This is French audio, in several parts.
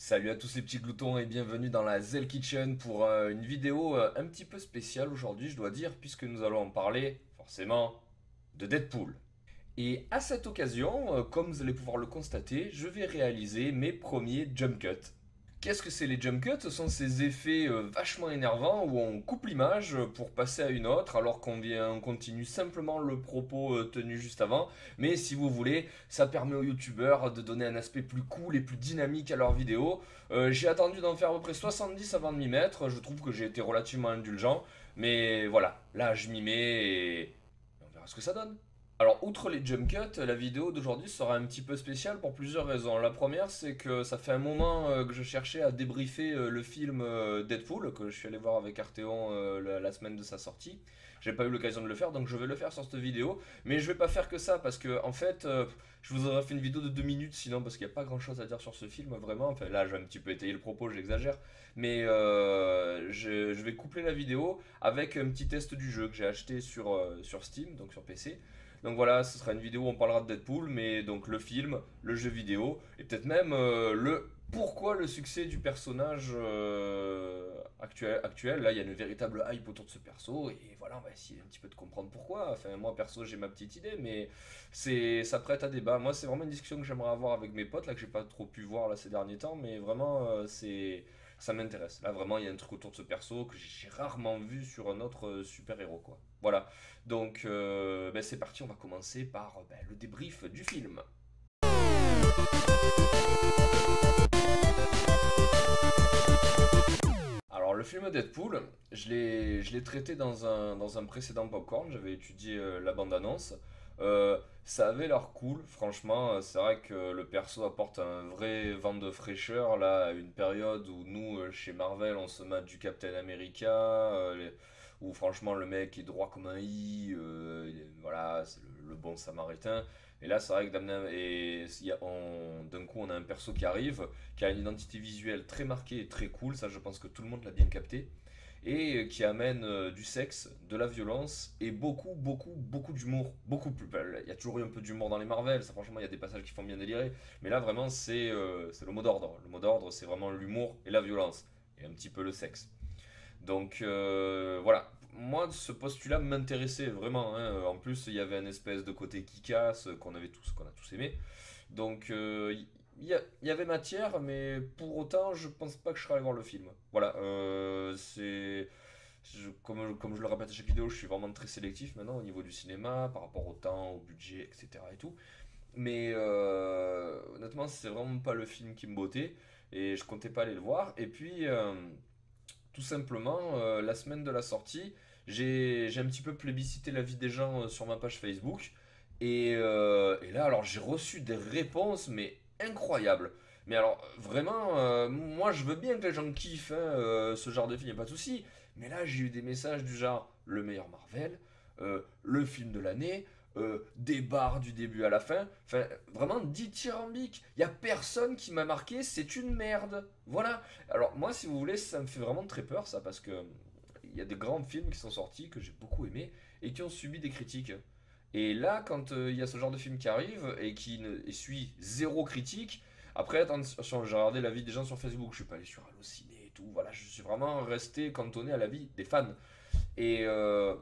Salut à tous les petits gloutons et bienvenue dans la Zell Kitchen pour une vidéo un petit peu spéciale aujourd'hui, je dois dire, puisque nous allons en parler forcément de Deadpool. Et à cette occasion, comme vous allez pouvoir le constater, je vais réaliser mes premiers jump cuts. Qu'est-ce que c'est les jump cuts? Ce sont ces effets vachement énervants où on coupe l'image pour passer à une autre alors on continue simplement le propos tenu juste avant. Mais si vous voulez, ça permet aux youtubeurs de donner un aspect plus cool et plus dynamique à leurs vidéos. J'ai attendu d'en faire à peu près 70 avant de m'y mettre. Je trouve que j'ai été relativement indulgent. Mais voilà, là je m'y mets et on verra ce que ça donne. Alors, outre les jump cuts, la vidéo d'aujourd'hui sera un petit peu spéciale pour plusieurs raisons. La première, c'est que ça fait un moment que je cherchais à débriefer le film Deadpool, que je suis allé voir avec Arteon la semaine de sa sortie. J'ai pas eu l'occasion de le faire, donc je vais le faire sur cette vidéo. Mais je vais pas faire que ça, parce que en fait, je vous aurais fait une vidéo de 2 minutes sinon, parce qu'il n'y a pas grand chose à dire sur ce film, vraiment. Enfin, là, je vais un petit peu étayer le propos, j'exagère. Mais je vais coupler la vidéo avec un petit test du jeu que j'ai acheté sur Steam, donc sur PC. Donc voilà, ce sera une vidéo où on parlera de Deadpool, mais donc le film, le jeu vidéo, et peut-être même le pourquoi le succès du personnage actuel. Là, il y a une véritable hype autour de ce perso, et voilà, on va essayer un petit peu de comprendre pourquoi. Enfin, moi perso, j'ai ma petite idée, mais ça prête à débat. Moi, c'est vraiment une discussion que j'aimerais avoir avec mes potes, là, que j'ai pas trop pu voir là ces derniers temps, mais vraiment, ça m'intéresse. Là, vraiment, il y a un truc autour de ce perso que j'ai rarement vu sur un autre super-héros, quoi. Voilà. Donc, ben, c'est parti, on va commencer par ben, le débrief du film. Alors, le film Deadpool, je l'ai traité dans un précédent Popcorn, j'avais étudié la bande-annonce. Ça avait l'air cool, franchement, c'est vrai que le perso apporte un vrai vent de fraîcheur, là, à une période où nous, chez Marvel, on se mate du Captain America, où franchement le mec est droit comme un i, voilà, c'est le bon samaritain. Et là, c'est vrai que d'un coup, on a un perso qui arrive, qui a une identité visuelle très marquée et très cool, ça je pense que tout le monde l'a bien capté, et qui amène du sexe, de la violence et beaucoup, beaucoup, beaucoup d'humour. Beaucoup plus. Il y a toujours eu un peu d'humour dans les Marvel, ça franchement, il y a des passages qui font bien délirer, mais là vraiment, c'est le mot d'ordre. Le mot d'ordre, c'est vraiment l'humour et la violence, et un petit peu le sexe. Donc voilà, moi ce postulat m'intéressait vraiment, hein. En plus, il y avait un espèce de côté Kick-Ass qu'on a tous aimé. Donc il y avait matière, mais pour autant, je pense pas que je serais allé voir le film. Voilà, comme je le répète à chaque vidéo, je suis vraiment très sélectif maintenant au niveau du cinéma, par rapport au temps, au budget, etc. et tout. Mais honnêtement, c'est vraiment pas le film qui me bottait et je comptais pas aller le voir. Et puis, tout simplement, la semaine de la sortie, j'ai un petit peu plébiscité l'avis des gens sur ma page Facebook. Et là, alors j'ai reçu des réponses, mais incroyables. Mais alors, vraiment, moi je veux bien que les gens kiffent hein, ce genre de film, y a pas de souci. Mais là, j'ai eu des messages du genre le meilleur Marvel, le film de l'année, des barres du début à la fin. Enfin, vraiment dithyrambique. Il y a personne qui m'a marqué, c'est une merde. Voilà. Alors moi, si vous voulez, ça me fait vraiment très peur, ça, parce que il y a des grands films qui sont sortis que j'ai beaucoup aimés et qui ont subi des critiques. Et là, quand il y a ce genre de film qui arrive et qui suit zéro critique, après, attention, j'ai regardé l'avis des gens sur Facebook, je suis pas allé sur Allociné et tout, voilà, je suis vraiment resté cantonné à l'avis des fans. Et, euh,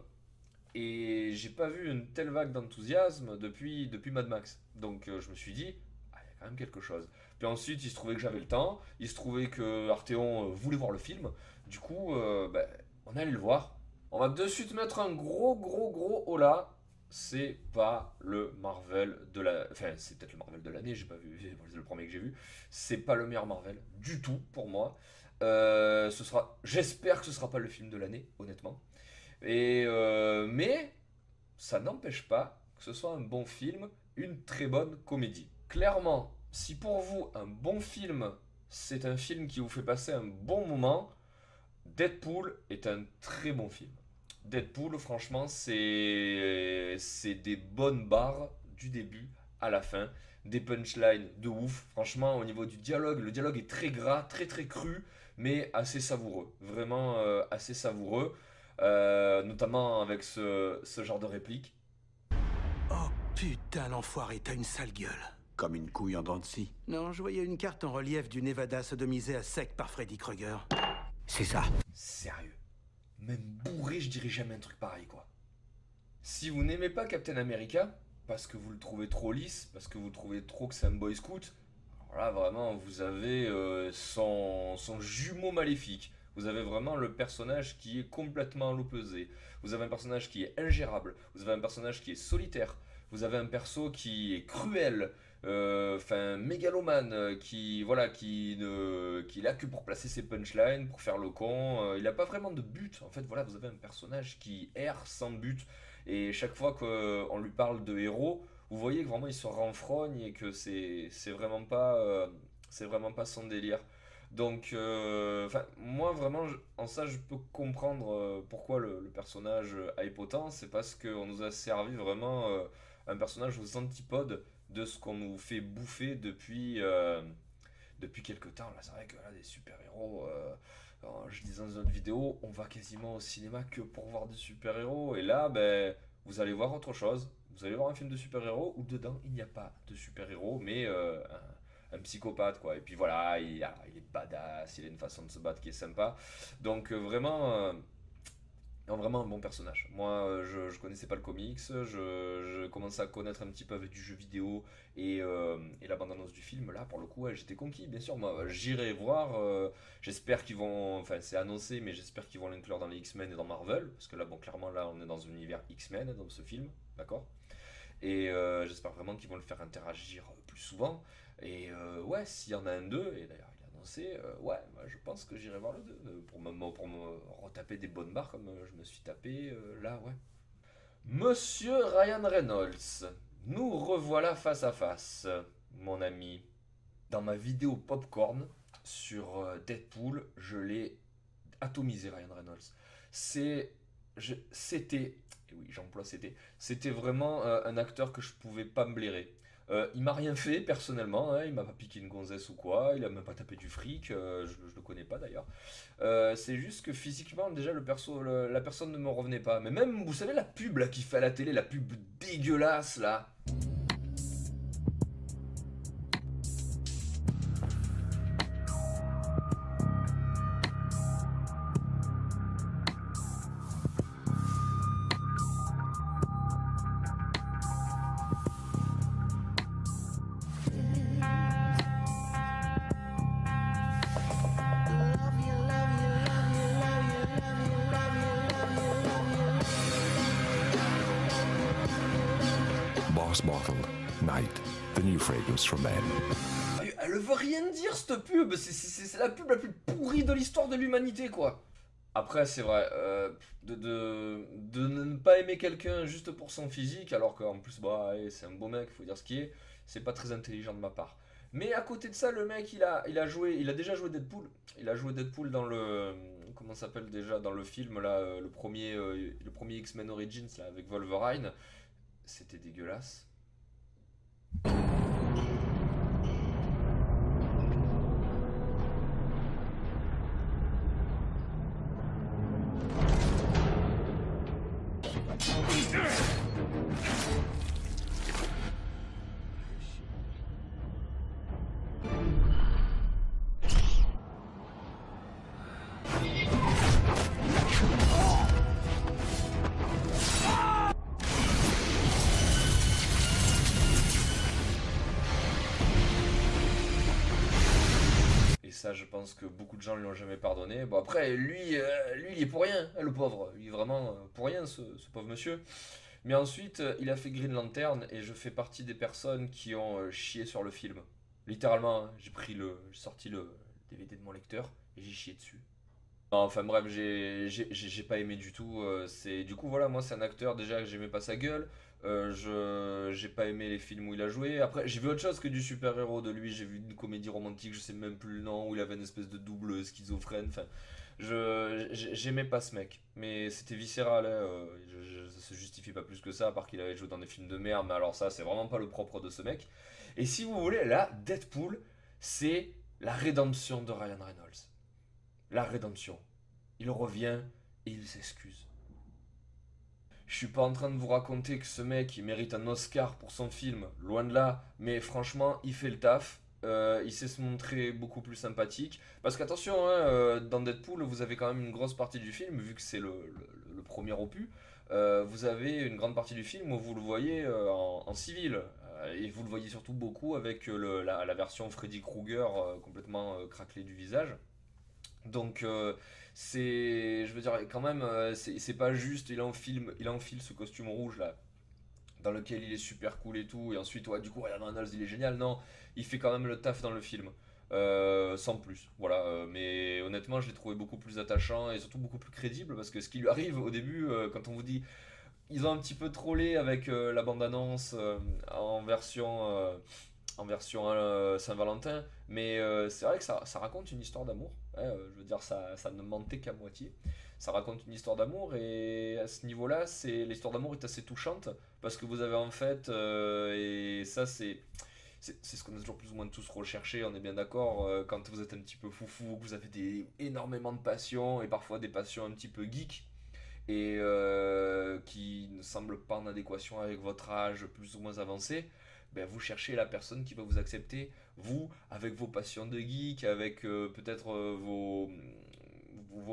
et j'ai pas vu une telle vague d'enthousiasme depuis Mad Max. Donc je me suis dit, ah, il y a quand même quelque chose. Puis ensuite, il se trouvait que j'avais le temps, il se trouvait que Arteon voulait voir le film. Du coup, ben, on allait le voir. On va de suite mettre un gros, gros, gros hola. C'est pas le Marvel de la. Enfin, c'est peut-être le Marvel de l'année, j'ai pas vu, c'est le premier que j'ai vu. C'est pas le meilleur Marvel du tout pour moi. J'espère que ce sera pas le film de l'année, honnêtement. Mais ça n'empêche pas que ce soit un bon film, une très bonne comédie. Clairement, si pour vous un bon film, c'est un film qui vous fait passer un bon moment, Deadpool est un très bon film. Deadpool, franchement, c'est des bonnes barres du début à la fin, des punchlines de ouf. Franchement, au niveau du dialogue, le dialogue est très gras, très très cru, mais assez savoureux. Vraiment assez savoureux. Notamment avec ce genre de réplique. Oh putain, l'enfoiré, t'as une sale gueule. Comme une couille en dents de scie. Non, je voyais une carte en relief du Nevada sodomisée à sec par Freddy Krueger. C'est ça. Sérieux. Même bourré, je dirais jamais un truc pareil, quoi. Si vous n'aimez pas Captain America, parce que vous le trouvez trop lisse, parce que vous trouvez trop que c'est un boy scout, alors là, vraiment, vous avez son jumeau maléfique. Vous avez vraiment le personnage qui est complètement à l'opposé. Vous avez un personnage qui est ingérable. Vous avez un personnage qui est solitaire. Vous avez un perso qui est cruel. Enfin, mégalomane, qui voilà, qui est là que pour placer ses punchlines, pour faire le con. Il n'a pas vraiment de but. En fait, voilà, vous avez un personnage qui erre sans but. Et chaque fois qu'on lui parle de héros, vous voyez que vraiment il se renfrogne et que c'est vraiment pas son délire. Donc, enfin, moi vraiment, en ça, je peux comprendre pourquoi le personnage hype autant. C'est parce qu'on nous a servi vraiment un personnage aux antipodes de ce qu'on nous fait bouffer depuis quelques temps. Là, c'est vrai que là, des super-héros, je disais dans une autre vidéo, on va quasiment au cinéma que pour voir des super-héros. Et là, ben, vous allez voir autre chose. Vous allez voir un film de super-héros où dedans, il n'y a pas de super-héros, mais un psychopathe, quoi. Et puis voilà, il est badass, il a une façon de se battre qui est sympa. Donc vraiment un bon personnage. Moi, je connaissais pas le comics, je commençais à connaître un petit peu avec du jeu vidéo et la bande-annonce du film. Là, pour le coup, ouais, j'étais conquis, bien sûr. Moi, j'irai voir. J'espère qu'ils vont. Enfin, c'est annoncé, mais j'espère qu'ils vont l'inclure dans les X-Men et dans Marvel. Parce que là, bon, clairement, là, on est dans un univers X-Men dans ce film, d'accord? Et j'espère vraiment qu'ils vont le faire interagir plus souvent. Et ouais, s'il y en a un d'eux, et d'ailleurs il a annoncé, ouais, moi, je pense que j'irai voir le 2 pour me retaper des bonnes barres comme je me suis tapé là, ouais. Monsieur Ryan Reynolds, nous revoilà face à face, mon ami. Dans ma vidéo Popcorn sur Deadpool, je l'ai atomisé Ryan Reynolds. C'était, et oui j'emploie c'était vraiment un acteur que je pouvais pas me blairer. Il m'a rien fait personnellement, hein, il m'a pas piqué une gonzesse ou quoi, il a même pas tapé du fric, je le connais pas d'ailleurs. C'est juste que physiquement déjà la personne ne me revenait pas. Mais même vous savez la pub là qu'il fait à la télé, la pub dégueulasse là. Boss Bottle, Night, the new fragrance from men. Elle veut rien dire cette pub, c'est la pub la plus pourrie de l'histoire de l'humanité quoi. Après c'est vrai, de ne pas aimer quelqu'un juste pour son physique, alors qu'en plus bah, allez, c'est un beau mec, faut dire ce qui est, c'est pas très intelligent de ma part. Mais à côté de ça, le mec il a déjà joué Deadpool. Il a joué Deadpool dans le, comment ça s'appelle déjà, dans le film là, le premier X-Men Origins là, avec Wolverine. C'était dégueulasse. Ça, je pense que beaucoup de gens lui ont jamais pardonné. Bon, après, lui il est pour rien, hein, le pauvre. Il est vraiment pour rien, ce pauvre monsieur. Mais ensuite, il a fait Green Lantern et je fais partie des personnes qui ont chié sur le film. Littéralement, hein, j'ai sorti le DVD de mon lecteur et j'ai chié dessus. Non, enfin bref, j'ai pas aimé du tout. Du coup, voilà, moi, c'est un acteur déjà que j'aimais pas sa gueule. J'ai pas aimé les films où il a joué. Après, j'ai vu autre chose que du super-héros de lui. J'ai vu une comédie romantique, je sais même plus le nom, où il avait une espèce de double schizophrène. Enfin, j'aimais pas ce mec. Mais c'était viscéral, hein, ça se justifie pas plus que ça, à part qu'il avait joué dans des films de merde. Mais alors, ça, c'est vraiment pas le propre de ce mec. Et si vous voulez, là, Deadpool, c'est la rédemption de Ryan Reynolds. La rédemption. Il revient et il s'excuse. Je suis pas en train de vous raconter que ce mec il mérite un Oscar pour son film, loin de là, mais franchement il fait le taf. Il sait se montrer beaucoup plus sympathique. Parce qu'attention, hein, dans Deadpool, vous avez quand même une grosse partie du film, vu que c'est le premier opus. Vous avez une grande partie du film où vous le voyez en civil. Et vous le voyez surtout beaucoup avec la version Freddy Krueger complètement craquelée du visage. Donc je veux dire, quand même, c'est pas juste, il enfile ce costume rouge là, dans lequel il est super cool et tout, et ensuite, ouais, du coup, Ryan Reynolds il est génial. Non, il fait quand même le taf dans le film, sans plus. Voilà, mais honnêtement, je l'ai trouvé beaucoup plus attachant et surtout beaucoup plus crédible parce que ce qui lui arrive au début, quand on vous dit, ils ont un petit peu trollé avec la bande-annonce en version Saint-Valentin, mais c'est vrai que ça raconte une histoire d'amour. Hein, je veux dire, ça ne mentait qu'à moitié. Ça raconte une histoire d'amour et à ce niveau-là, l'histoire d'amour est assez touchante parce que vous avez en fait, et ça c'est ce qu'on a toujours plus ou moins tous recherché, on est bien d'accord, quand vous êtes un petit peu foufou, que vous avez énormément de passions et parfois des passions un petit peu geek et qui ne semblent pas en adéquation avec votre âge plus ou moins avancé, ben vous cherchez la personne qui va vous accepter, vous, avec vos passions de geek, avec peut-être vos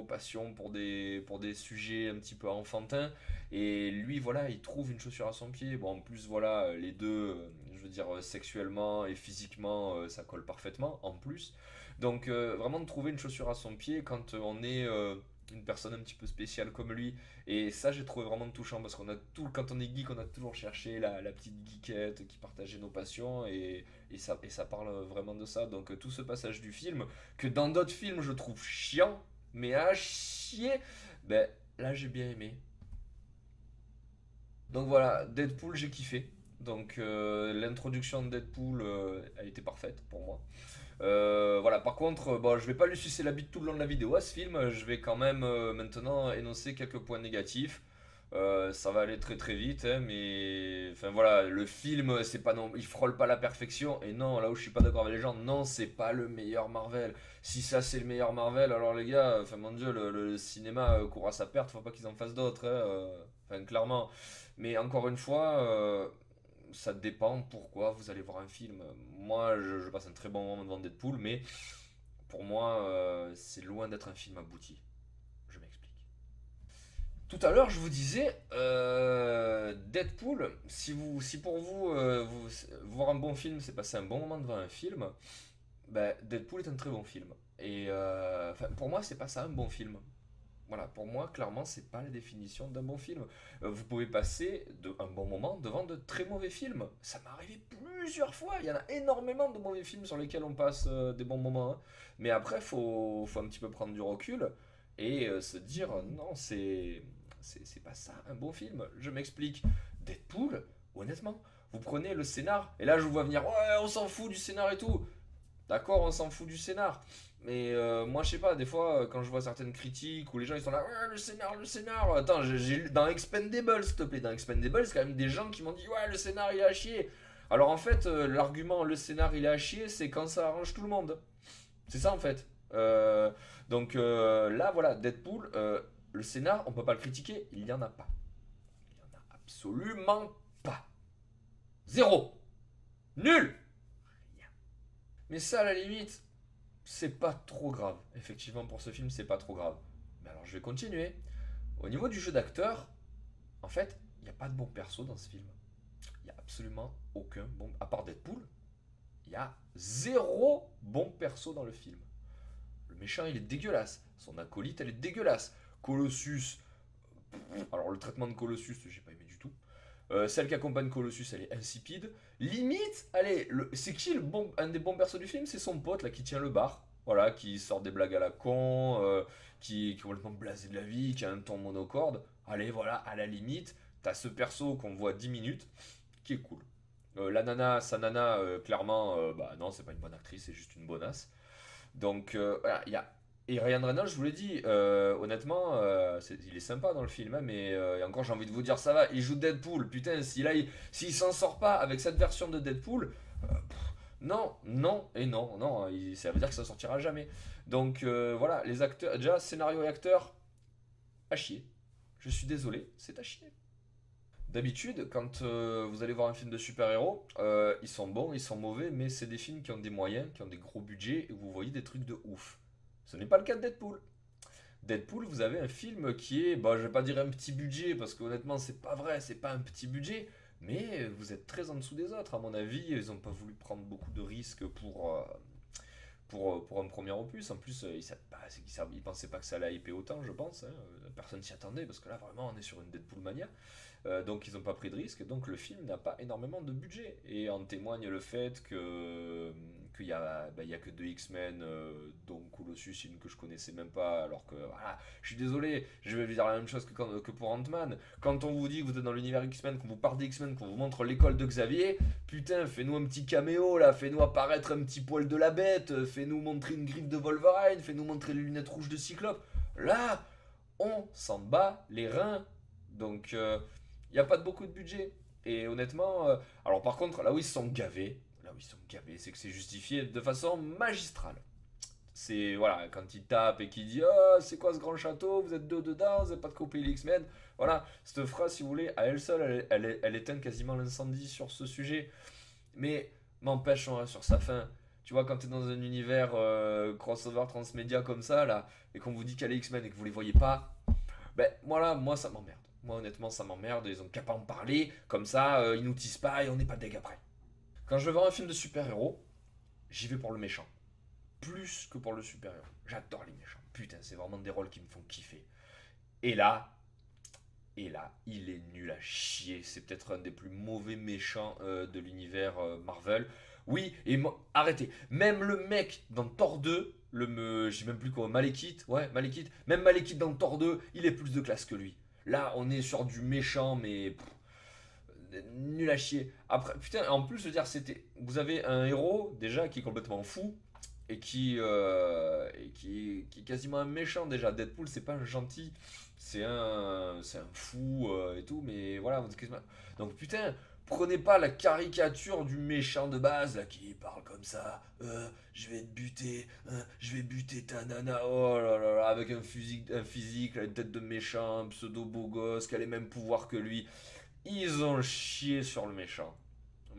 passions pour des sujets un petit peu enfantins. Et lui, voilà, il trouve une chaussure à son pied. Bon, en plus, voilà, les deux, je veux dire, sexuellement et physiquement, ça colle parfaitement, en plus. Donc, vraiment de trouver une chaussure à son pied quand on est une personne un petit peu spéciale comme lui. Et ça, j'ai trouvé vraiment touchant parce qu'on a tout, quand on est geek, on a toujours cherché la petite geekette qui partageait nos passions et ça parle vraiment de ça. Donc, tout ce passage du film, que dans d'autres films, je trouve chiant, mais à chier, ben là, j'ai bien aimé. Donc voilà, Deadpool, j'ai kiffé. Donc l'introduction de Deadpool a été parfaite pour moi. Voilà, par contre, bon, je vais pas lui sucer la bite tout le long de la vidéo à ce film. Je vais quand même maintenant énoncer quelques points négatifs. Ça va aller très très vite, hein, mais enfin voilà, le film, c'est pas non, il frôle pas la perfection. Et non, là où je suis pas d'accord avec les gens, non, c'est pas le meilleur Marvel. Si ça c'est le meilleur Marvel, alors les gars, enfin mon Dieu, le cinéma court à sa perte. Faut pas qu'ils en fassent d'autres, hein, enfin clairement. Mais encore une fois, ça dépend pourquoi vous allez voir un film. Moi, je passe un très bon moment devant Deadpool, mais pour moi, c'est loin d'être un film abouti. Je m'explique. Tout à l'heure, je vous disais, Deadpool, si pour vous, voir un bon film, c'est passer un bon moment devant un film, bah, Deadpool est un très bon film. Et enfin, pour moi, c'est pas ça un bon film. Voilà, pour moi, clairement, c'est pas la définition d'un bon film. Vous pouvez passer un bon moment devant de très mauvais films. Ça m'est arrivé plusieurs fois. Il y en a énormément de mauvais films sur lesquels on passe des bons moments, hein. Mais après, faut un petit peu prendre du recul et se dire non, c'est pas ça un bon film. Je m'explique. Deadpool, honnêtement, vous prenez le scénar et là, je vous vois venir. Ouais, on s'en fout du scénar et tout. D'accord, on s'en fout du scénar. Mais moi, je sais pas, des fois, quand je vois certaines critiques où les gens ils sont là, ouais, le scénar, le scénar. Attends, j'ai lu dans Expendables, s'il te plaît, dans Expendables, il y a quand même des gens qui m'ont dit, ouais, le scénar il est à chier. Alors en fait, l'argument, le scénar il est à chier, c'est quand ça arrange tout le monde. C'est ça en fait. Donc là, voilà, Deadpool, le scénar, on peut pas le critiquer, il y en a pas. Il y en a absolument pas. Zéro. Nul. Mais ça, à la limite, c'est pas trop grave. Effectivement, pour ce film, c'est pas trop grave. Mais alors, je vais continuer. Au niveau du jeu d'acteur, en fait, il n'y a pas de bon perso dans ce film. Il n'y a absolument aucun bon. À part Deadpool, il y a zéro bon perso dans le film. Le méchant, il est dégueulasse. Son acolyte, elle est dégueulasse. Colossus. Alors, le traitement de Colossus, j'ai pas aimé du tout. Celle qui accompagne Colossus, elle est insipide. Limite, allez, c'est qui un des bons persos du film? C'est son pote là qui tient le bar. Voilà, qui sort des blagues à la con, qui est complètement blasé de la vie, qui a un ton monocorde. Allez, voilà, à la limite, t'as ce perso qu'on voit 10 minutes, qui est cool. La nana, sa nana, clairement, bah non, c'est pas une bonne actrice, c'est juste une bonasse. Donc, voilà, il y a. Et Ryan Reynolds, je vous l'ai dit, honnêtement, il est sympa dans le film, hein, mais et encore j'ai envie de vous dire, ça va, il joue Deadpool, putain, s'il s'en sort pas avec cette version de Deadpool, non, non, et non, non, ça veut dire que ça sortira jamais. Donc voilà, les acteurs, déjà, scénario et acteurs, à chier. Je suis désolé, c'est à chier. D'habitude, quand vous allez voir un film de super-héros, ils sont bons, ils sont mauvais, mais c'est des films qui ont des moyens, qui ont des gros budgets, et vous voyez des trucs de ouf. Ce n'est pas le cas de Deadpool. Deadpool, vous avez un film qui est, bah, je vais pas dire un petit budget, parce qu'honnêtement, c'est pas vrai, c'est pas un petit budget, mais vous êtes très en dessous des autres, à mon avis. Ils ont pas voulu prendre beaucoup de risques pour un premier opus. En plus, ils pensaient pas que ça allait hyper autant, je pense, hein. Personne s'y attendait, parce que là, vraiment, on est sur une Deadpool mania. Donc, ils n'ont pas pris de risque, donc le film n'a pas énormément de budget. Et en témoigne le fait qu'il y a que deux X-Men, dont Colossus, une que je connaissais même pas, alors que, voilà, je suis désolé, je vais dire la même chose que pour Ant-Man. Quand on vous dit que vous êtes dans l'univers X-Men, qu'on vous parle des X-Men, qu'on vous montre l'école de Xavier, putain, fais-nous un petit caméo là, fais-nous apparaître un petit poil de la bête, fais-nous montrer une griffe de Wolverine, fais-nous montrer les lunettes rouges de Cyclope. Là, on s'en bat les reins. Donc, il n'y a pas beaucoup de budget. Et honnêtement, alors par contre, là où ils sont gavés, c'est que c'est justifié de façon magistrale. C'est, voilà, quand il tape et qu'il dit oh, c'est quoi ce grand château, vous êtes deux dedans, vous n'avez pas de copier les X-Men. Voilà, cette phrase, si vous voulez, à elle seule, elle éteint quasiment l'incendie sur ce sujet. Mais n'empêche, on reste sur sa fin. Tu vois, quand tu es dans un univers crossover transmédia comme ça, là, et qu'on vous dit qu'il y a les X-Men et que vous les voyez pas, ben voilà, moi ça m'emmerde. Moi honnêtement ça m'emmerde, ils ont qu'à pas en parler, comme ça ils nous teasent pas et on n'est pas deg après. Quand je vais voir un film de super-héros, j'y vais pour le méchant. Plus que pour le super-héros. J'adore les méchants. Putain, c'est vraiment des rôles qui me font kiffer. Et là, il est nul à chier. C'est peut-être un des plus mauvais méchants de l'univers Marvel. Oui, et arrêtez. Même le mec dans Thor 2, je sais même plus quoi, Malekith, ouais, Malekith. Même Malekith dans Thor 2, il est plus de classe que lui. Là, on est sur du méchant, mais nul à chier. Après, putain, en plus, je veux dire, vous avez un héros déjà qui est complètement fou et qui est quasiment un méchant déjà. Deadpool, c'est pas un gentil, c'est un fou et tout, mais voilà. Donc putain, prenez pas la caricature du méchant de base là, qui parle comme ça. Je vais te buter, je vais buter ta nana. Oh là là là, avec un physique, une tête de méchant, un pseudo beau gosse, qui a les mêmes pouvoirs que lui. Ils ont chié sur le méchant.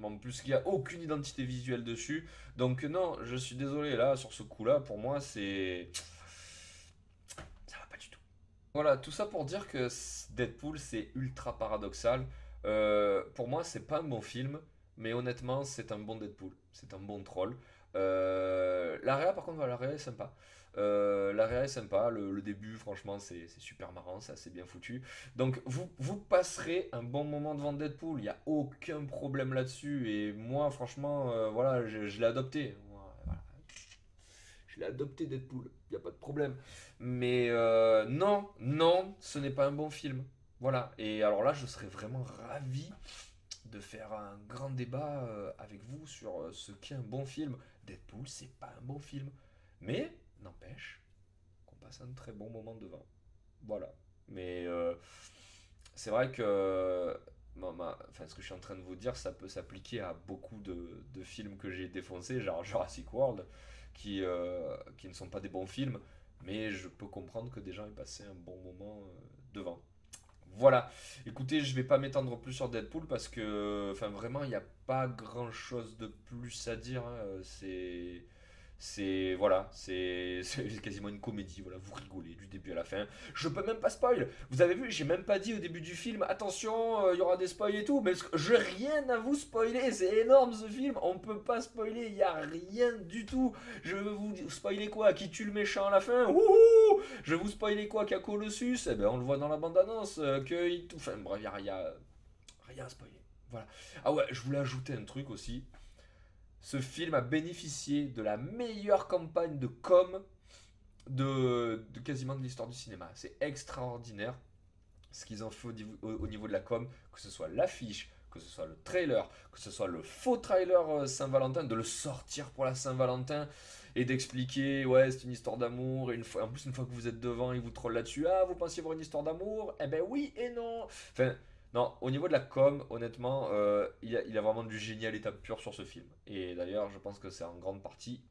En plus qu'il n'y a aucune identité visuelle dessus. Donc non, je suis désolé là, sur ce coup-là, pour moi, ça va pas du tout. Voilà, tout ça pour dire que Deadpool, c'est ultra paradoxal. Pour moi, c'est pas un bon film, mais honnêtement, c'est un bon Deadpool. C'est un bon troll. L'area, par contre, voilà, l'area est sympa. L'area est sympa, le début, franchement, c'est super marrant, c'est assez bien foutu. Donc, vous passerez un bon moment devant Deadpool, il n'y a aucun problème là-dessus. Et moi, franchement, voilà, je l'ai adopté. Voilà. Je l'ai adopté Deadpool, il n'y a pas de problème. Mais non, non, ce n'est pas un bon film. Voilà, et alors là, je serais vraiment ravi de faire un grand débat avec vous sur ce qu'est un bon film. Deadpool, c'est pas un bon film. Mais, n'empêche, qu'on passe un très bon moment devant. Voilà. Mais c'est vrai que enfin, ce que je suis en train de vous dire, ça peut s'appliquer à beaucoup de films que j'ai défoncés, genre Jurassic World, qui ne sont pas des bons films, mais je peux comprendre que des gens aient passé un bon moment devant. Voilà, écoutez, je vais pas m'étendre plus sur Deadpool parce que, enfin, vraiment, il n'y a pas grand chose de plus à dire, hein. Voilà, c'est quasiment une comédie. Voilà, vous rigolez du début à la fin. Je peux même pas spoil. Vous avez vu, j'ai même pas dit au début du film, attention, il y aura des spoils et tout, mais je rien à vous spoiler. C'est énorme ce film, on peut pas spoiler, il y a rien du tout. Je veux vous spoiler quoi? Qui tue le méchant à la fin? Wouhou! Je vais vous spoiler quoi? Qu'il y a Colossus? Eh ben, on le voit dans la bande-annonce, que il tout. Enfin, bref, il y a rien à spoiler. Voilà. Ah ouais, je voulais ajouter un truc aussi. Ce film a bénéficié de la meilleure campagne de com de quasiment de l'histoire du cinéma. C'est extraordinaire ce qu'ils ont fait au niveau de la com, que ce soit l'affiche, que ce soit le trailer, que ce soit le faux trailer Saint-Valentin, de le sortir pour la Saint-Valentin et d'expliquer, ouais, c'est une histoire d'amour. Et en plus, une fois que vous êtes devant, ils vous trollent là-dessus. Ah, vous pensiez voir une histoire d'amour? Eh ben oui et non. Enfin, non, au niveau de la com, honnêtement, il a vraiment du génie à l'état pur sur ce film. Et d'ailleurs, je pense que c'est en grande partie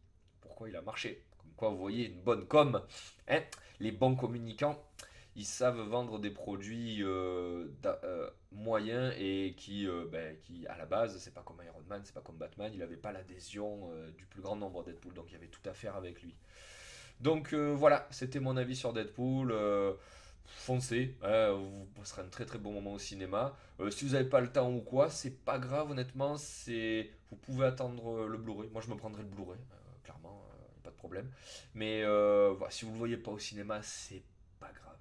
pourquoi il a marché. Comme quoi, vous voyez, une bonne com, hein, les bons communicants, ils savent vendre des produits moyens et qui à la base, c'est pas comme Iron Man, c'est pas comme Batman, il avait pas l'adhésion du plus grand nombre Deadpool, donc il y avait tout à faire avec lui. Donc voilà, c'était mon avis sur Deadpool. Foncez, vous passerez un très très bon moment au cinéma. Si vous n'avez pas le temps ou quoi, c'est pas grave, honnêtement. Vous pouvez attendre le Blu-ray. Moi, je me prendrai le Blu-ray, clairement, pas de problème. Mais voilà, si vous le voyez pas au cinéma, c'est pas grave.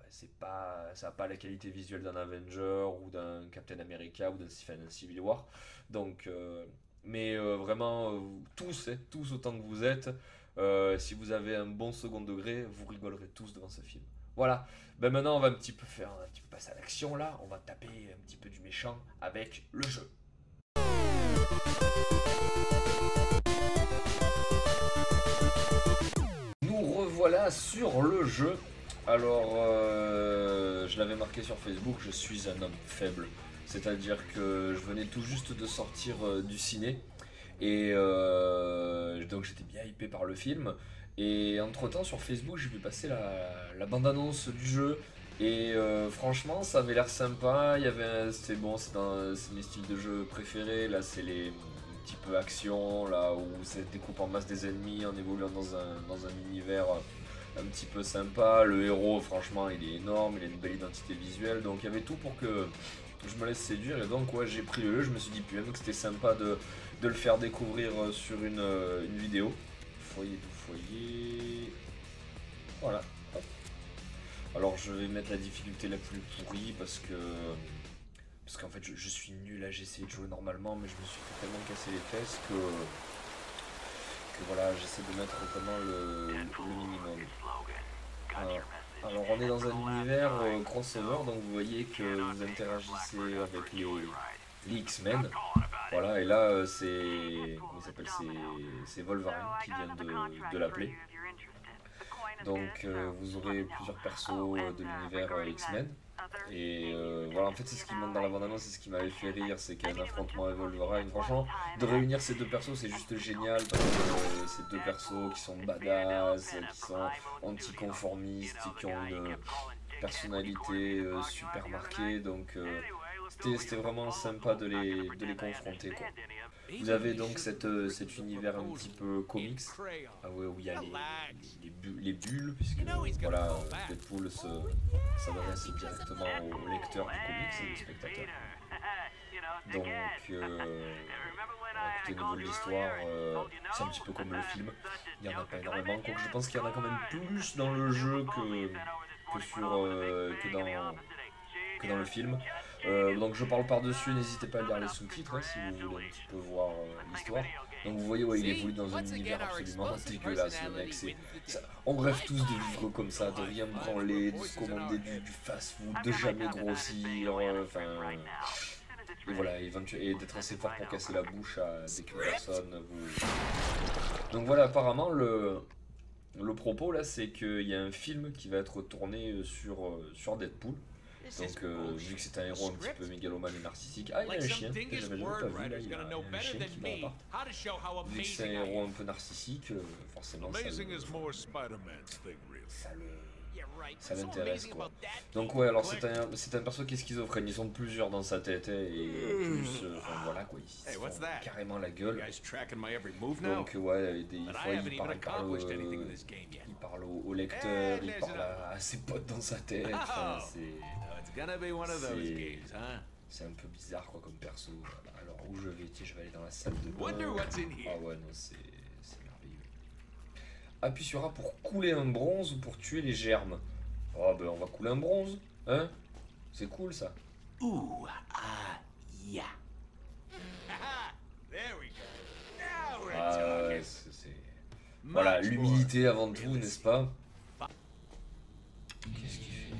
Ça n'a pas la qualité visuelle d'un Avenger ou d'un Captain America ou d'un Civil War. Donc, vraiment, tous autant que vous êtes. Si vous avez un bon second degré, vous rigolerez tous devant ce film. Voilà, ben maintenant on va un petit peu passer à l'action là, on va taper un petit peu du méchant avec le jeu. Nous revoilà sur le jeu. Alors, je l'avais marqué sur Facebook, je suis un homme faible. C'est-à-dire que je venais tout juste de sortir du ciné. Et donc j'étais bien hypé par le film. Et entre temps sur Facebook j'ai vu passer la bande-annonce du jeu. Et franchement ça avait l'air sympa. C'est mes styles de jeu préférés. Là c'est les petits peu action, là où ça découpe en masse des ennemis en évoluant dans un univers un petit peu sympa. Le héros franchement il est énorme, il a une belle identité visuelle. Donc il y avait tout pour que je me laisse séduire. Et donc ouais, j'ai pris le jeu, je me suis dit puis même que c'était sympa de le faire découvrir sur une vidéo. Foyer du foyer. Voilà. Hop. Alors je vais mettre la difficulté la plus pourrie parce qu'en fait je suis nul à j'ai essayé de jouer normalement mais je me suis fait tellement casser les fesses que voilà, j'essaie de mettre vraiment le minimum. Alors on est dans un univers crossover, donc vous voyez que vous interagissez avec les X-Men. Voilà, et là c'est Wolverine qui vient de l'appeler. Donc vous aurez plusieurs persos de l'univers X-Men. Et voilà, en fait c'est ce qui montre dans la bande-annonce, c'est ce qui m'avait fait rire, c'est qu'il y a un affrontement avec Wolverine. Franchement, de réunir ces deux persos c'est juste génial parce que c'est deux persos qui sont badass, qui sont anticonformistes, qui ont une personnalité super marquée, donc c'était vraiment sympa de les confronter quoi. Vous avez donc cet univers un petit peu comics, où il y a les bulles, puisque voilà, Deadpool s'adresse directement au lecteur du comics et au spectateur. Donc, écoutez, au niveau de l'histoire, c'est un petit peu comme le film, il n'y en a pas énormément, quoique je pense qu'il y en a quand même plus dans le jeu que dans le film. Donc je parle par-dessus, n'hésitez pas à lire les sous-titres si vous voulez un petit peu voir l'histoire. Donc vous voyez, il évolue dans un univers absolument dégueulasse, le mec. On rêve tous de vivre comme ça, de rien branler, de se commander du fast-food, de jamais grossir, et voilà, et d'être assez fort pour casser la bouche à dès que personne vous... Donc voilà, apparemment le propos là, c'est qu'il y a un film qui va être tourné sur Deadpool. Donc vu que c'est un héros un petit peu mégalomane et narcissique, il y a un chien que j'avais jamais pas vu là, il y a un chien qui m'appart. Vu que c'est un héros un peu narcissique, forcément ça l'intéresse quoi. Donc ouais, alors c'est un perso qui est schizophrène, ils sont plusieurs dans sa tête et plus, voilà quoi, ils se font carrément la gueule. Donc ouais, il parle au lecteur, il parle à ses potes dans sa tête, c'est un peu bizarre quoi comme perso. Alors où je vais, je vais aller dans la salle de bain. Ah ouais non, c'est merveilleux. Appuie-sur A pour couler un bronze ou pour tuer les germes. Oh ben on va couler un bronze, hein. C'est cool ça. Ouh, ah, yeah. Ah ouais, voilà, l'humilité avant tout, n'est-ce pas? Qu'est-ce qu'il fait?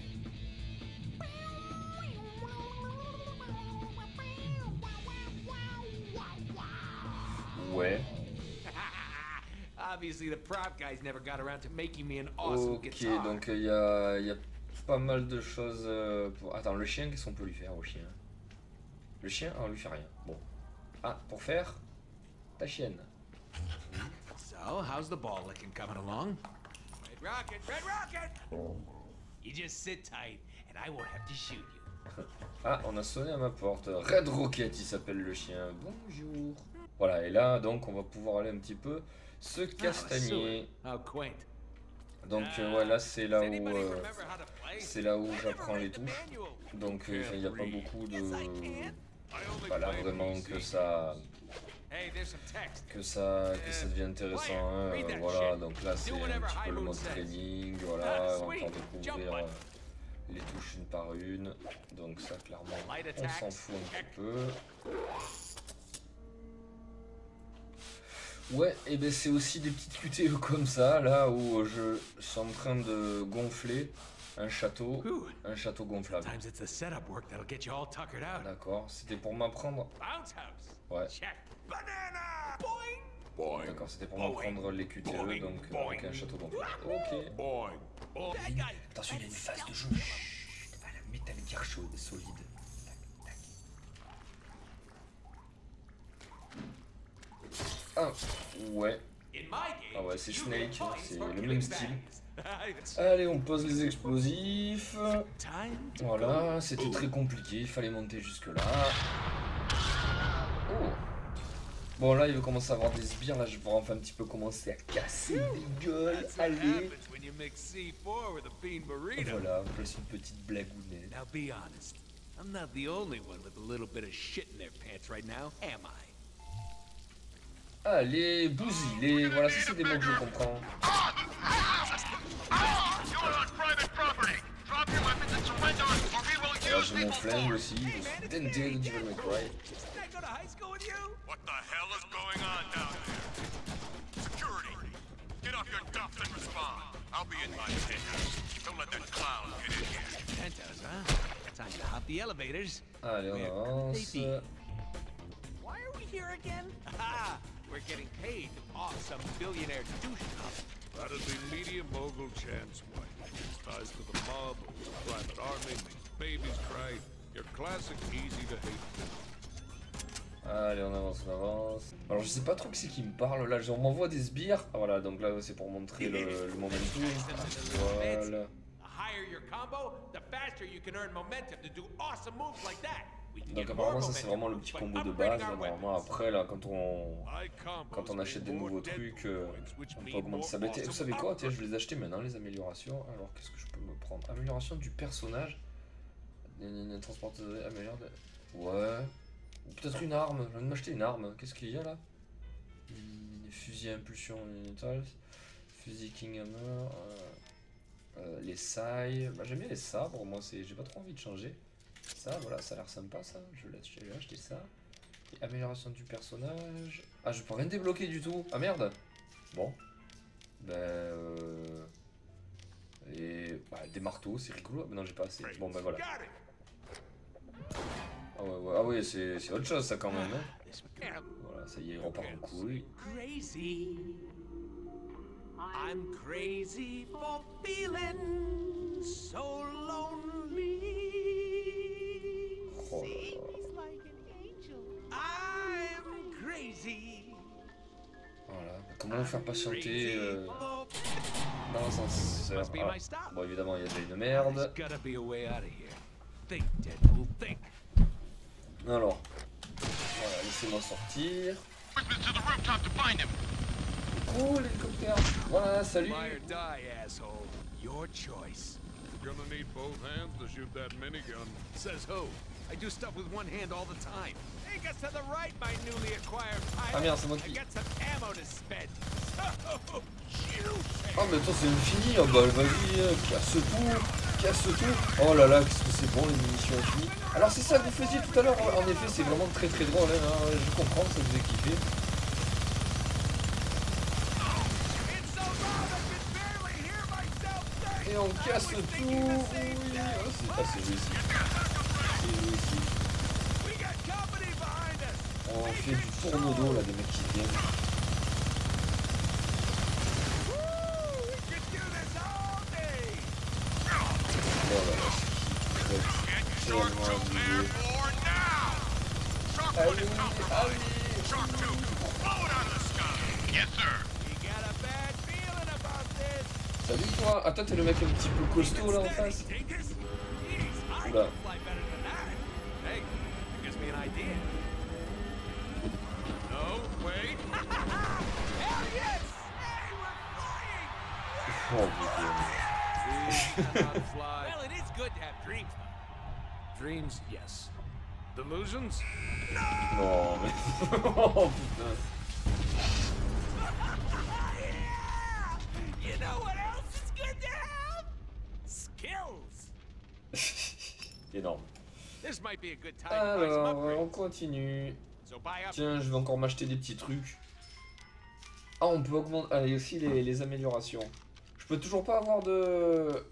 Ouais. Ok, donc il y a pas mal de choses pour... Attends, le chien, qu'est-ce qu'on peut lui faire au chien? Le chien, on lui fait rien. Bon. Ah, pour faire ta chienne. So, how's the ball licking coming along? Red Rocket, Red Rocket! You just sit tight, and I won't have to shoot you. Ah, on a sonné à ma porte. Red Rocket, il s'appelle le chien. Bonjour. Voilà, et là, donc, on va pouvoir aller un petit peu se castagner. How quaint. Donc, ouais, là, c'est là où j'apprends les touches. Donc, il n'y a pas beaucoup de... Bah, là, vraiment, que ça devient intéressant. Hein. Voilà, donc là, c'est un petit peu le mode training. Voilà, on va encore découvrir les touches une par une. Donc, ça, clairement, on s'en fout un petit peu. Ouais, et ben c'est aussi des petites QTE comme ça, là où je suis en train de gonfler un château gonflable. D'accord, c'était pour m'apprendre. Ouais. D'accord, c'était pour m'apprendre les QTE, donc avec un château gonflable. Ok. Attention, il y a une phase de jeu. Voilà, Metal Gear solide. Ah, ouais. Ah ouais, c'est Snake, c'est le même style. Allez, on pose les explosifs. Voilà, c'était très compliqué, il fallait monter jusque là. Oh. Bon, là, il va commencer à avoir des sbires, là, je vais enfin un petit peu commencer à casser des gueules. Allez. Voilà, on place une petite blagounette. Now be honest. I'm not the only one with a little bit of shit in their pants right now, am I? Allez, bousille, voilà, ça c'est des mots que je comprends. Alors j'ai mon flingue aussi, je suis denté de Devil May Cry. What the hell is going on down there? Security, get off your duff and respond. I'll be in my penthouse. Don't let that clown get in here. Penthouse, huh? Time to hop the elevators. Allez, on avance. Why are we here again? Ah, we're getting paid to off some billionaire douche cup. That'd be media mogul Chance White. His ties to the mob, his private army, babies cry. Your classic easy to hate. Allez, on avance, on avance. Alors je sais pas trop qui c'est qui me parle là, on m'envoie des sbires. Ah, voilà, donc là c'est pour montrer le momentum. Voilà. Donc apparemment ça c'est vraiment le petit combo de base. Normalement après là quand on achète des nouveaux trucs, on peut augmenter sa bête. Vous savez quoi? Tiens, je vais les acheter maintenant les améliorations. Alors qu'est-ce que je peux me prendre? Amélioration du personnage. Transporteur améliore. Ouais. Ou peut-être une arme, je viens de m'acheter une arme. Qu'est-ce qu'il y a là? Fusil à impulsion unital, fusil King Hammer, les sailles. Bah, j'aime bien les sabres, moi j'ai pas trop envie de changer. Ça, voilà, ça a l'air sympa ça. Je vais acheter ça. Et amélioration du personnage. Ah, je peux rien débloquer du tout. Ah merde. Bon. Ben et bah, des marteaux, c'est rigolo. Mais non, j'ai pas assez. Bon, ben voilà. Ah ouais, c'est autre chose ça quand même. Hein. Voilà, ça y est, il repart en couille. Crazy. I'm crazy for feeling so lonely. Oh là là. I'm crazy. Voilà, comment faire patienter dans le sens. Ah. Bon, évidemment, il y a déjà une merde. Alors, voilà, laissez-moi sortir. Oh, l'hélicoptère. Voilà, salut. Your choice. You're gonna need both hands to shoot that minigun. Says who? I do stuff with one hand all the time. Hey, guess to the right, my newly acquired pilot. Ah merde, c'est moi qui... I got some ammo to spend. Oh mais attends, c'est infini. Oh bah vas-y, casse tout. Oh là là, qu'est-ce que c'est bon les munitions infinies. Alors c'est ça que vous faisiez tout à l'heure. En effet, c'est vraiment très très drôle. Hein. Je comprends que ça vous ait kiffé. Et on casse tout. Oui. Oh, c'est réussi. On fait du tourne-dos là, des mecs qui viennent. Oh là là, c'est tellement abusé. Allez. Salut toi. Attends, t'es le mec un petit peu costaud là en face. Oula. Hey, gives me an idea. No, wait. Hell yes! Hey, we're flying! Oh putain. Well, it is good to have dreams, though. Dreams, yes. Delusions? Non mais. Oh putain. Yeah! You know what else is good to have? Skills. Énorme. This might be a good time to buy some Alors, on upgrades. continue. So buy up. Tiens, je vais encore m'acheter des petits trucs. Ah, on peut augmenter. Ah, et aussi les améliorations. Je peux toujours pas avoir de.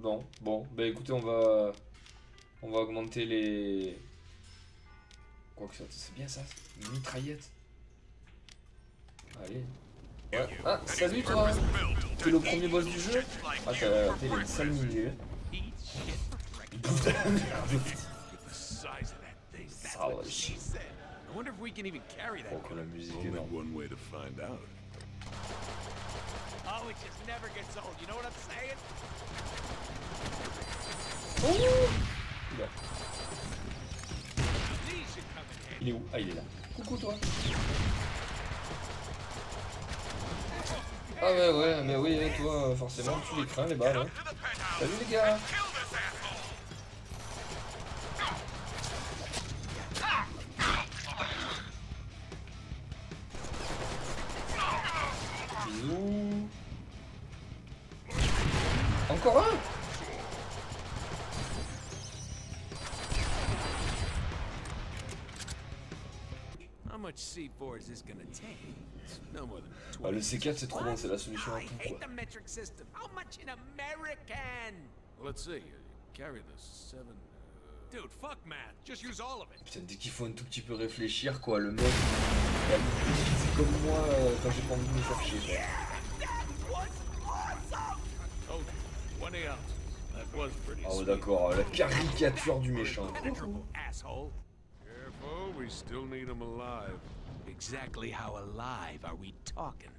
Non. Bon, bah écoutez, on va augmenter les. Quoi que ça, c'est bien ça. Une mitraillette. Allez. Ouais. Ah, salut toi. T'es le premier boss du jeu. Ah, t'es une sale milieu. Eat shit for breakfast. The size of that thing. Ah ouais, She said. I wonder if we can even carry that. Oh, que la musique est Only énorme. one way to find out. Oh, it just never gets old. You know what I'm saying? Oula. These should come in handy. Il est où? Ah, il est là. Coucou toi. Ah ouais, ouais, mais oui, toi, forcément, tu les crains, les balles. Hein. Salut les gars. Bisous. Encore un? How much C4 is this gonna take? No more than Ah, le C4 c'est trop bon, c'est la solution à I tout hate quoi. the metric system. How much in American? Let's see. Carry the 7. Dude, fuck math. Just use all of it. Putain, dès qu'il faut un tout petit peu réfléchir quoi, le mec, c'est comme moi quand j'ai pas envie de me faire chier quoi. That was awesome! Told you. 20 ounces. That was pretty Ah ouais sweet. d'accord, la caricature du méchant. Penetrable, asshole. Careful, we still need him alive. Exactly how alive are we talking?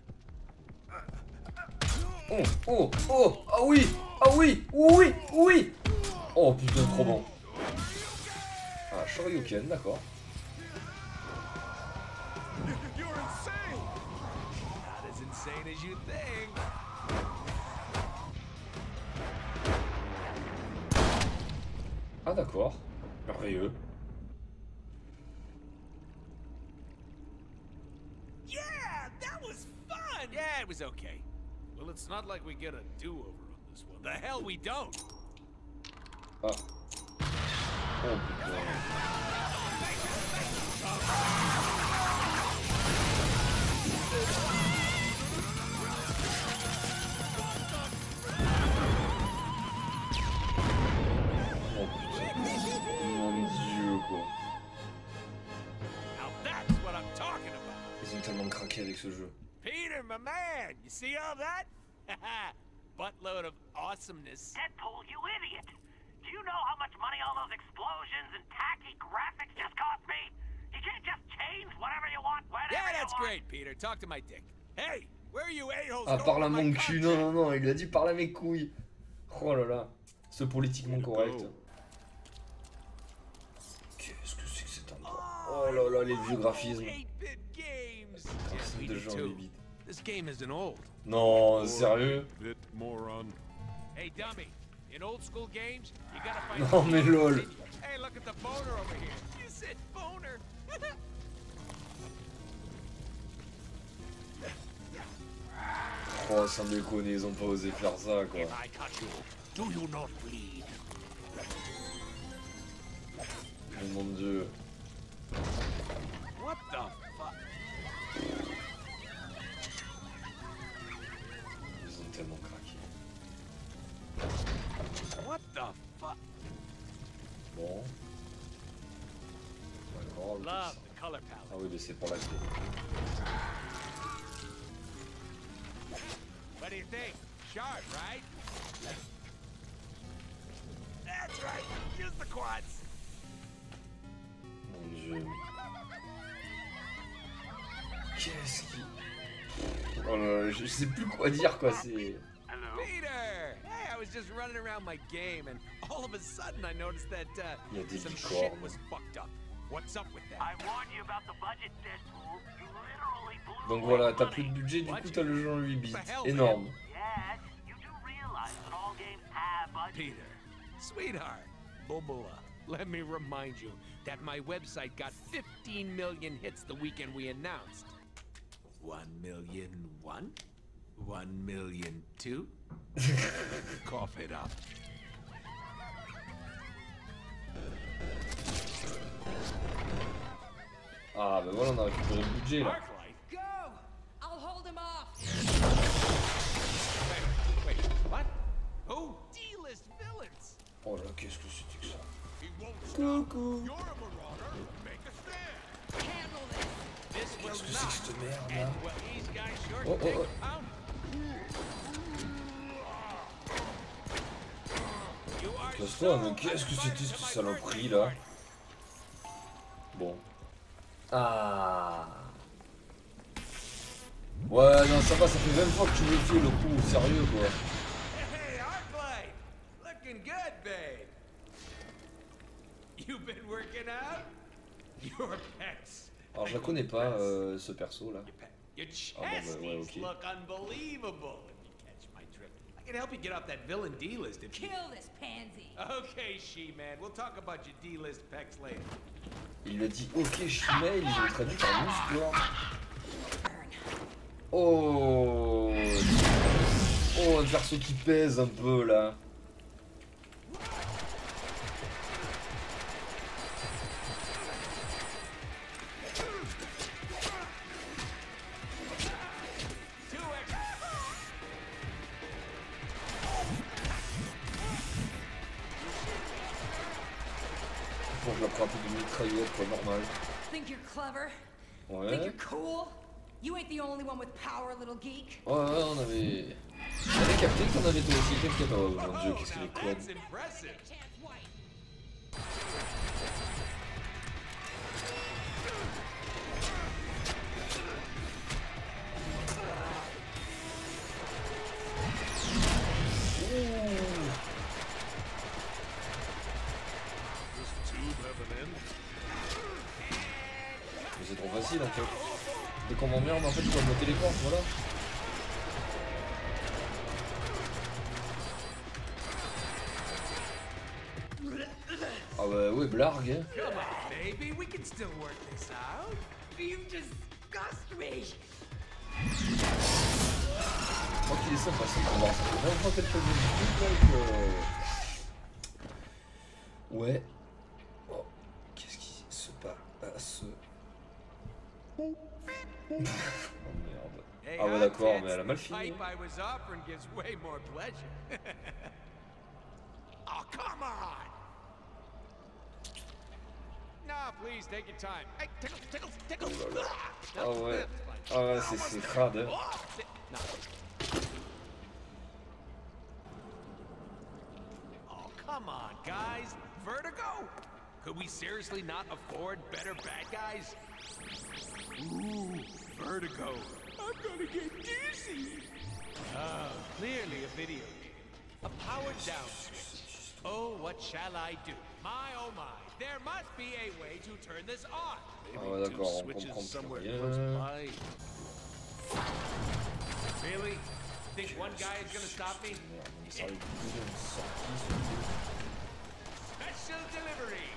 Oh, oh, oh, ah oui, ah oui, oui, oui. Oh putain, trop bon. Ah, Shoryuken, d'accord. You're insane! Not as insane as you think. Ah d'accord, merveilleux. Yeah, that was fun! Yeah, it was okay. Well, it's not like we get a do-over on this one. The hell we don't! Ah. Oh putain. Oh putain. Mon dieu quoi. Now that's what I'm talking about. Ils ont tellement craqué avec ce jeu. Peter, my man, you see all that? Buttload of awesomeness. Deadpool, you idiot! Do you know how much money all those explosions and tacky graphics just cost me? You can't just change whatever you want, whenever Yeah, you that's want. great, Peter. Talk to my dick. Hey, where are you a-holes Ah, going par là with my mon cul, content? non, non, non, il a dit par là mes couilles. Oh là là, ce politiquement correct. Qu'est-ce que c'est que cet endroit? Oh là là, les vieux graphismes. 8-bit games. Graphismes Yeah, de we gens do too. 8 bits. This game isn't old. Non, sérieux? Bit moron. Hey, dummy. In old school games, you gotta find. Non mais lol. Hey, look at the boner over here. You said boner. Oh, sans déconner, ils ont pas osé faire ça quoi. If I touch you, do you not bleed? Oh mon dieu. What the fuck? Ils ont tellement craqué. What the fuck? Bon. D'accord. le Love dessin. the color palette. Ah oui, mais c'est pour la clé. What do you think? Sharp, right? That's right. Use the quads. Mon dieu. Qu'est-ce qui... Oh là là, je sais plus quoi dire quoi, c'est... Hello, Peter! Hey, I was just running around my game, and all of a sudden I noticed that Il y a des some licornes. shit was fucked up. What's up with that? I warned you about the budget, Deadpool. You literally blew Donc away voilà, t'as money. plus de budget, du coup t'as le jeu en 8 bits. What the hell, Énorme. Yes, you do realize that all games have budgets. Peter, sweetheart, Bubula, let me remind you that my website got 15 million hits the weekend we announced. 1,000,001? 1,000,002? Cough it up. Ah bah voilà, on a récupéré le budget là. Arclight? Go! I'll hold him off. Wait, what? Who? D-list villains. Oh là, qu'est-ce que c'était que ça? He won't stop. Coucou. You're a marauder. Make a stand. Handle this. This will Qu'est-ce que c'est not. que cette merde là? And well, these guys sure Oh, oh, take oh. pound. You are Casse-toi, so mais qu'est-ce que c'était uninvited cette to my saloperie birthday là? party. Bon. Ah. Ouais, non, ça va, ça fait 20 fois que tu me le fais le coup, sérieux quoi. Hey, Arclight! Looking good, babe. You've been working out? Your pecs. Alors je la connais pas, ce perso là. Your Ah, bon, bah, ouais, chesties ok. look unbelievable. If you catch my drift, I can help you get off that villain D-list if you. Kill this pansy. Okay, She-Man. We'll talk about your D-list pecs later. Il lui a dit ok Chimay, ils ont traduit par musclor. Oh. Oh, un perso qui pèse un peu là. Faut que je la prends un peu de mitraillette quoi, normal. Think you're clever? Think Ouais. you're cool? You ain't the only one with power, little geek. Ouais, ouais, on avait capté que t'en avais toi aussi, t'inquiète. Oh mon dieu, qu'est-ce qu'il est now con. that's impressive. Chance White. This tube have an end? Mais c'est trop facile en fait. Dès qu'on m'emmerde en fait, je dois me téléporte, voilà. Ah bah ouais, blargue hein. Come on, baby. We can still work this out. You disgust me. Je crois qu'il est sympa ce combat. Ça fait 20 fois qu'elle fait du truc là et que... Ouais. Oh, qu'est-ce qui se passe? Oh merde. Hey, Ah ouais hot d'accord, tits, mais elle a mal the fini. pipe I was offering gives way more pleasure. Oh, come on! No, please, take your time. Hey, tickles, tickles, tickles! Ah ouais. Ah ouais, c'est crade hein. No. Oh, come on, guys. Vertigo? Could we seriously not afford better bad guys? Ooh, Vertigo. I'm gonna get dizzy. Oh, clearly a video game. A powered down switch. Oh, what shall I do? My oh my, there must be a way to turn this on. Ah ouais Two d'accord, on switches comprend somewhere plus close rien. by. Really? Think one guy is gonna stop me? Merde, mais ça arrive plus d'une sortie, ce truc. Special delivery.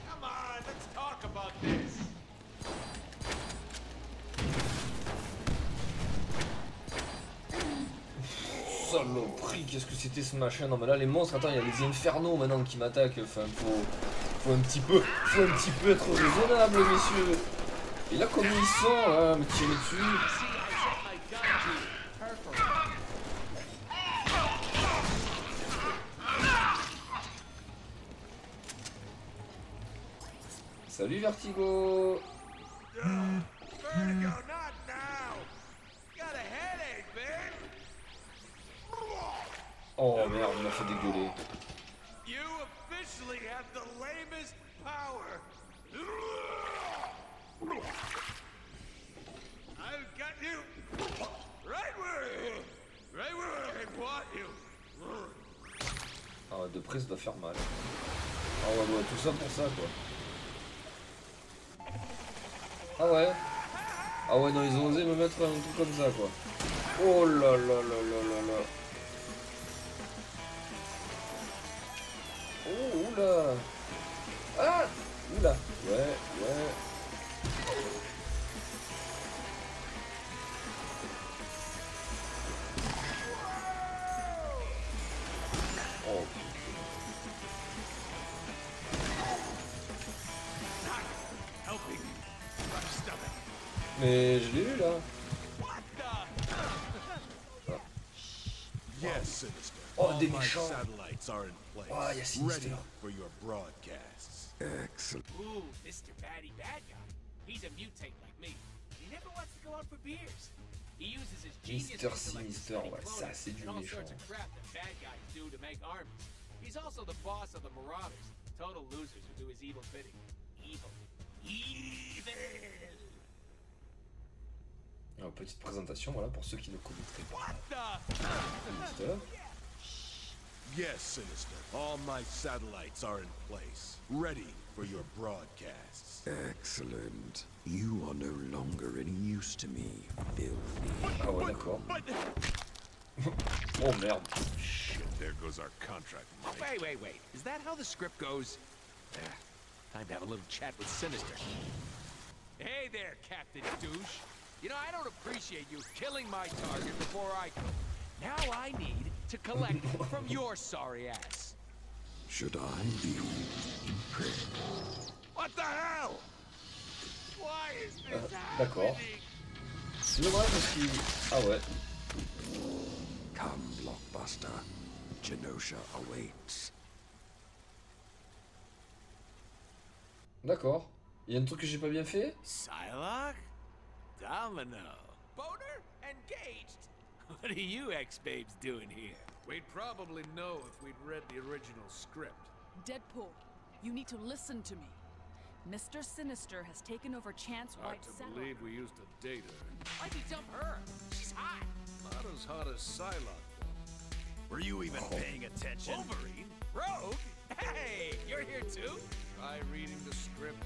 Come on, let's talk about this. Saloperie, qu'est-ce que c'était ce machin? Non mais là les monstres, attends, il y a les infernaux maintenant qui m'attaquent. Enfin, faut un petit peu être raisonnable, messieurs. Et là, comme ils sont, là, me tirer dessus. See, I set my gun to perforate. Salut Vertigo. Vertigo, not now. Got a headache, babe. Oh merde, il m'a fait dégueuler. You officially have the lamest power. I've got you right where I want you. Ah, de près ça doit faire mal. Ah ouais, tout ça pour ça quoi. Ah ouais. Ah ouais, non, ils ont osé me mettre un truc comme ça quoi. Oh là là là là là là. Oh, oula. Ah, oula. Ouais. Oh. Mais je l'ai eu là. Yes, Sinister. Oh, All des my méchants. satellites are in place. Oh, il y a Sinister. Ready for your broadcasts. Excellent. Ooh, Mr. Batty Bad Guy. He's a mutate like me. He never wants to go out for beers. He uses his genius Mister to select his Sinister, steady ouais, ça clothing c'est du and all méchant. sorts of crap that bad guys do to make armies. He's also the boss of the Marauders, total losers who do his evil bidding. Evil. Alors, petite présentation, voilà, pour ceux qui ne connaîtraient pas Sinister. Yes, Sinister. All my satellites are in place. Ready for your broadcasts. Excellent. You are no longer any use to me, filthy. Ah ouais, d'accord. Oh merde. Shit, there goes our contract money. Wait. Is that how the script goes? Time to have a little chat with Sinister. Hey there, Captain Douche. You know, I don't appreciate you killing my target before I could. Now I need to collect from your sorry ass. Should I be impressed? What the hell? Why is this D'accord. happening? C'est dommage parce qu'il... Ah ouais. Come, Blockbuster. Genosha awaits. D'accord. Il y a un truc que j'ai pas bien fait? Psylocke? Domino? Boner? Engaged? What are you ex-babes doing here? We'd probably know if we'd read the original script. Deadpool, you need to listen to me. Mr. Sinister has taken over Chance Hard White's to satellite. believe we used to date her. Why'd you dump her? She's hot. Not as hot as Psylocke, though. Were you even paying attention? Wolverine? Rogue? Hey, you're here too? Try reading the script.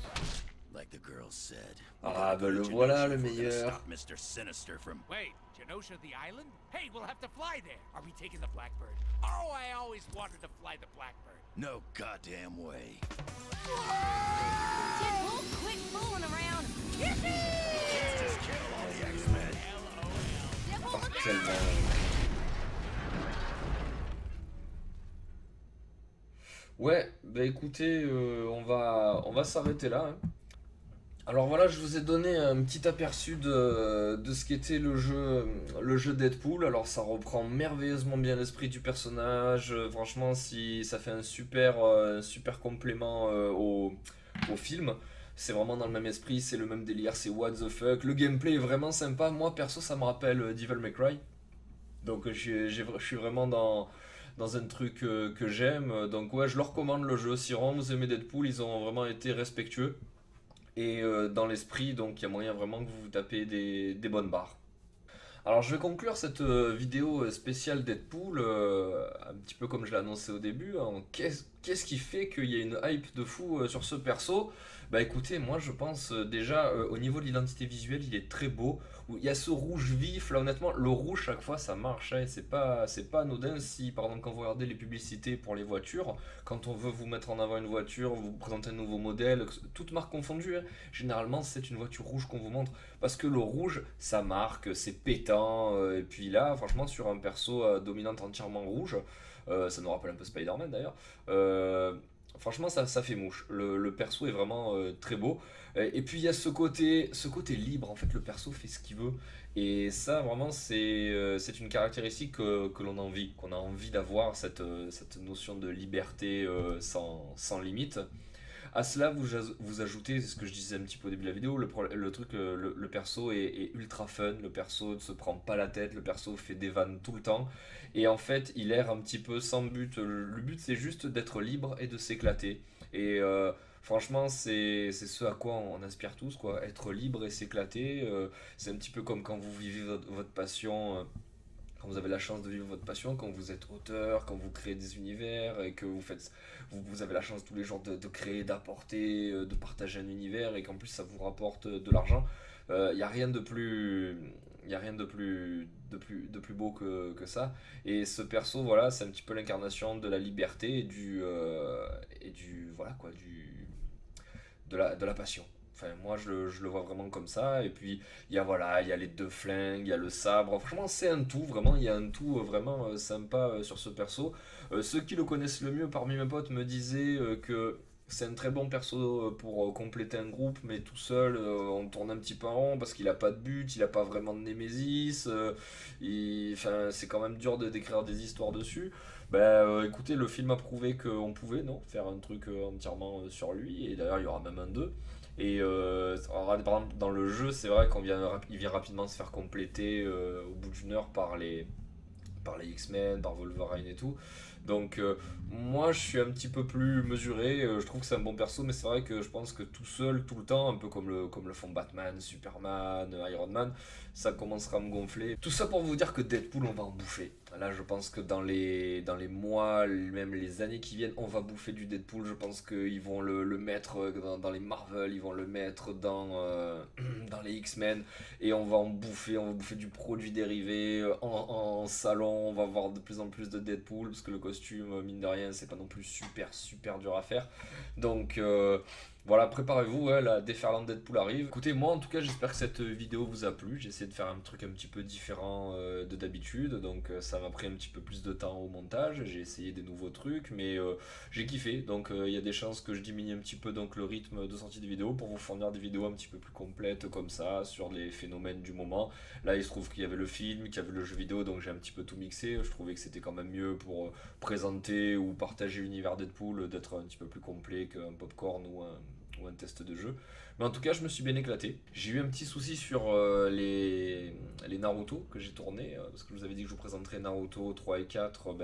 Like the girl said. Ah bah le voilà le meilleur. Mr. Sinister from... Wait, Genosha the island? Hey, we'll have to fly there. Are we taking the Blackbird? Oh, I always wanted to fly the Blackbird. No goddamn way. Deadpool, quit fooling around. Let's just kill all the X-Men. Deadpool, look out! Tellement... Ouais, bah écoutez, on va s'arrêter là. Hein. Alors voilà, je vous ai donné un petit aperçu de ce qu'était le jeu Deadpool. Alors ça reprend merveilleusement bien l'esprit du personnage. Franchement, si ça fait un super complément au film. C'est vraiment dans le même esprit, c'est le même délire, c'est what the fuck. Le gameplay est vraiment sympa. Moi perso, ça me rappelle Devil May Cry. Donc je suis vraiment dans un truc que j'aime. Donc ouais, je leur recommande le jeu. Si vraiment vous aimez Deadpool, ils ont vraiment été respectueux. Et dans l'esprit, donc il y a moyen vraiment que vous vous tapez des bonnes barres. Alors je vais conclure cette vidéo spéciale Deadpool, un petit peu comme je l'ai annoncé au début. Hein. Qu'est-ce qui fait qu'il y a une hype de fou sur ce perso? Bah écoutez, moi je pense déjà au niveau de l'identité visuelle, il est très beau. Il y a ce rouge vif, là honnêtement, le rouge chaque fois ça marche, hein, c'est pas anodin. Si par exemple quand vous regardez les publicités pour les voitures, quand on veut vous mettre en avant une voiture, vous présenter un nouveau modèle, toute marque confondue, hein, généralement c'est une voiture rouge qu'on vous montre, parce que le rouge ça marque, c'est pétant, et puis là franchement sur un perso dominante entièrement rouge, ça nous rappelle un peu Spider-Man d'ailleurs, franchement ça fait mouche, le perso est vraiment très beau. Et puis il y a ce côté libre, en fait le perso fait ce qu'il veut. Et ça vraiment c'est une caractéristique que l'on a envie, d'avoir, cette notion de liberté sans limite. À cela, vous ajoutez, c'est ce que je disais un petit peu au début de la vidéo, le truc, le perso est ultra fun, le perso ne se prend pas la tête, le perso fait des vannes tout le temps, et en fait, il erre un petit peu sans but. Le but, c'est juste d'être libre et de s'éclater. Et franchement, c'est ce à quoi on aspire tous, quoi. Être libre et s'éclater, c'est un petit peu comme quand vous vivez votre passion. Quand vous avez la chance de vivre votre passion, quand vous êtes auteur, quand vous créez des univers et que vous avez la chance tous les jours de créer, d'apporter, de partager un univers et qu'en plus ça vous rapporte de l'argent, il n'y a rien de plus, il y a rien de plus beau que ça. Et ce perso, voilà, c'est un petit peu l'incarnation de la liberté et du voilà quoi, de la passion. Enfin, moi, je le vois vraiment comme ça. Et puis, il y a les 2 flingues, il y a le sabre. Franchement, c'est un tout. Vraiment, il y a un tout vraiment sympa sur ce perso. Ceux qui le connaissent le mieux parmi mes potes me disaient que c'est un très bon perso pour compléter un groupe. Mais tout seul, on tourne un petit peu en rond parce qu'il n'a pas de but, il n'a pas vraiment de némésis. Enfin, c'est quand même dur de décrire des histoires dessus. Écoutez, le film a prouvé qu'on pouvait faire un truc entièrement sur lui. Et d'ailleurs, il y aura même un 2. Et par exemple, dans le jeu, c'est vrai il vient rapidement se faire compléter au bout d'une heure par les X-Men, par Wolverine et tout. Donc moi je suis un petit peu plus mesuré, je trouve que c'est un bon perso, mais c'est vrai que je pense que tout seul, tout le temps, un peu comme le font Batman, Superman, Iron Man, ça commencera à me gonfler. Tout ça pour vous dire que Deadpool, on va en bouffer. Là, je pense que dans les mois, même les années qui viennent, on va bouffer du Deadpool. Je pense qu'ils vont le mettre dans les Marvel, ils vont le mettre dans les X-Men, et on va bouffer du produit dérivé en salon. On va voir de plus en plus de Deadpool, parce que le costume, mine de rien, c'est pas non plus super dur à faire. Donc voilà, préparez-vous, la déferlante Deadpool arrive. Écoutez, moi en tout cas, j'espère que cette vidéo vous a plu. J'ai essayé de faire un truc un petit peu différent de d'habitude, donc ça m'a pris un petit peu plus de temps au montage. J'ai essayé des nouveaux trucs, mais j'ai kiffé. Donc il y a des chances que je diminue un petit peu donc le rythme de sortie des vidéos pour vous fournir des vidéos un petit peu plus complètes comme ça, sur les phénomènes du moment. Là, il se trouve qu'il y avait le film, qu'il y avait le jeu vidéo, donc j'ai un petit peu tout mixé. Je trouvais que c'était quand même mieux pour présenter ou partager l'univers Deadpool, d'être un petit peu plus complet qu'un popcorn ou un test de jeu. Mais en tout cas, je me suis bien éclaté. J'ai eu un petit souci sur les Naruto que j'ai tourné, parce que je vous avais dit que je vous présenterais Naruto 3 et 4.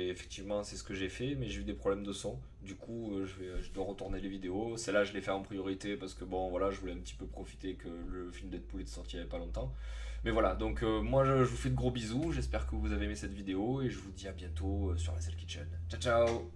Effectivement, c'est ce que j'ai fait, mais j'ai eu des problèmes de son. Du coup, je dois retourner les vidéos. Celle-là, je l'ai fait en priorité parce que bon, voilà, je voulais un petit peu profiter que le film Deadpool est sorti il n'y avait pas longtemps. Mais voilà, donc moi je vous fais de gros bisous. J'espère que vous avez aimé cette vidéo et je vous dis à bientôt sur la Cell Kitchen. Ciao ciao.